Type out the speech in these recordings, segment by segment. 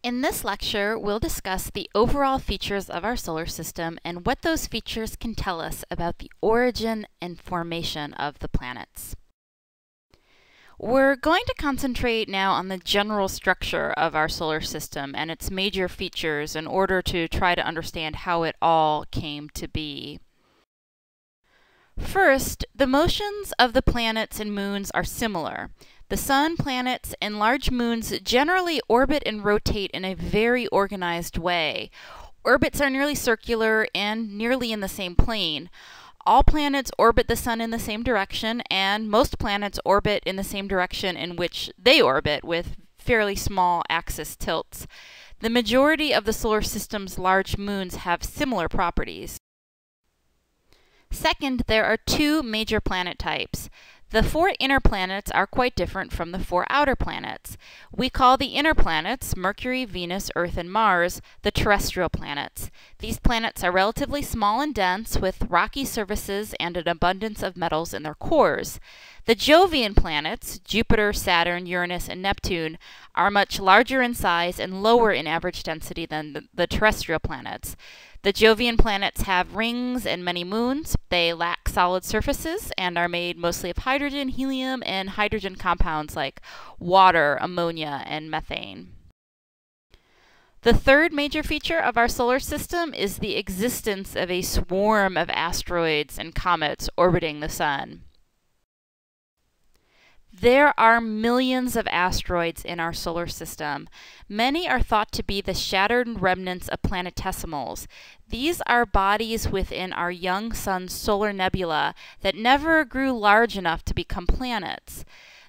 In this lecture, we'll discuss the overall features of our solar system and what those features can tell us about the origin and formation of the planets. We're going to concentrate now on the general structure of our solar system and its major features in order to try to understand how it all came to be. First, the motions of the planets and moons are similar. The Sun, planets, and large moons generally orbit and rotate in a very organized way. Orbits are nearly circular and nearly in the same plane. All planets orbit the Sun in the same direction, and most planets orbit in the same direction in which they orbit, with fairly small axis tilts. The majority of the solar system's large moons have similar properties. Second, there are two major planet types. The four inner planets are quite different from the four outer planets. We call the inner planets, Mercury, Venus, Earth, and Mars, the terrestrial planets. These planets are relatively small and dense, with rocky surfaces and an abundance of metals in their cores. The Jovian planets, Jupiter, Saturn, Uranus, and Neptune, are much larger in size and lower in average density than the terrestrial planets. The Jovian planets have rings and many moons. They lack solid surfaces and are made mostly of hydrogen, helium, and hydrogen compounds like water, ammonia, and methane. The third major feature of our solar system is the existence of a swarm of asteroids and comets orbiting the Sun. There are millions of asteroids in our solar system. Many are thought to be the shattered remnants of planetesimals. These are bodies within our young Sun's solar nebula that never grew large enough to become planets.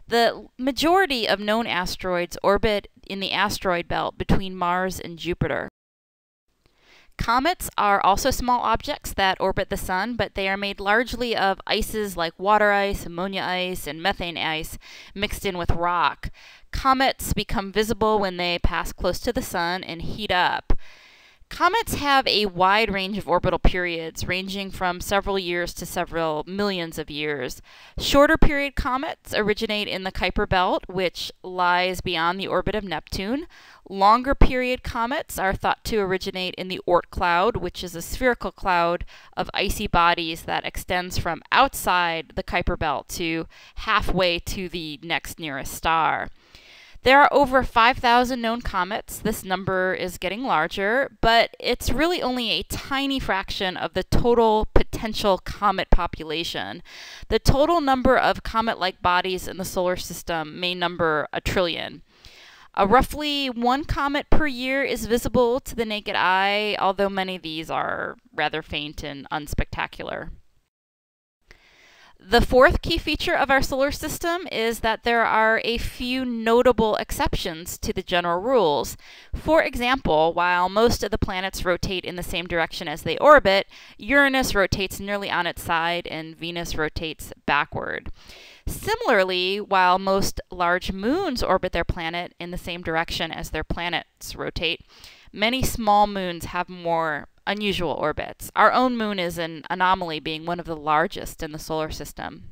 The majority of known asteroids orbit in the asteroid belt between Mars and Jupiter. Comets are also small objects that orbit the Sun, but they are made largely of ices like water ice, ammonia ice, and methane ice mixed in with rock. Comets become visible when they pass close to the Sun and heat up. Comets have a wide range of orbital periods, ranging from several years to several millions of years. Shorter period comets originate in the Kuiper Belt, which lies beyond the orbit of Neptune. Longer period comets are thought to originate in the Oort cloud, which is a spherical cloud of icy bodies that extends from outside the Kuiper Belt to halfway to the next nearest star. There are over 5,000 known comets. This number is getting larger, but it's really only a tiny fraction of the total potential comet population. The total number of comet-like bodies in the solar system may number 1 trillion. Roughly one comet per year is visible to the naked eye, although many of these are rather faint and unspectacular. The fourth key feature of our solar system is that there are a few notable exceptions to the general rules. For example, while most of the planets rotate in the same direction as they orbit, Uranus rotates nearly on its side and Venus rotates backward. Similarly, while most large moons orbit their planet in the same direction as their planets rotate, many small moons have more unusual orbits. Our own moon is an anomaly, being one of the largest in the solar system.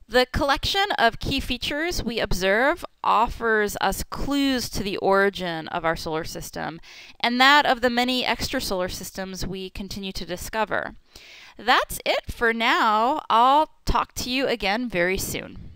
The collection of key features we observe offers us clues to the origin of our solar system and that of the many extrasolar systems we continue to discover. That's it for now. I'll talk to you again very soon.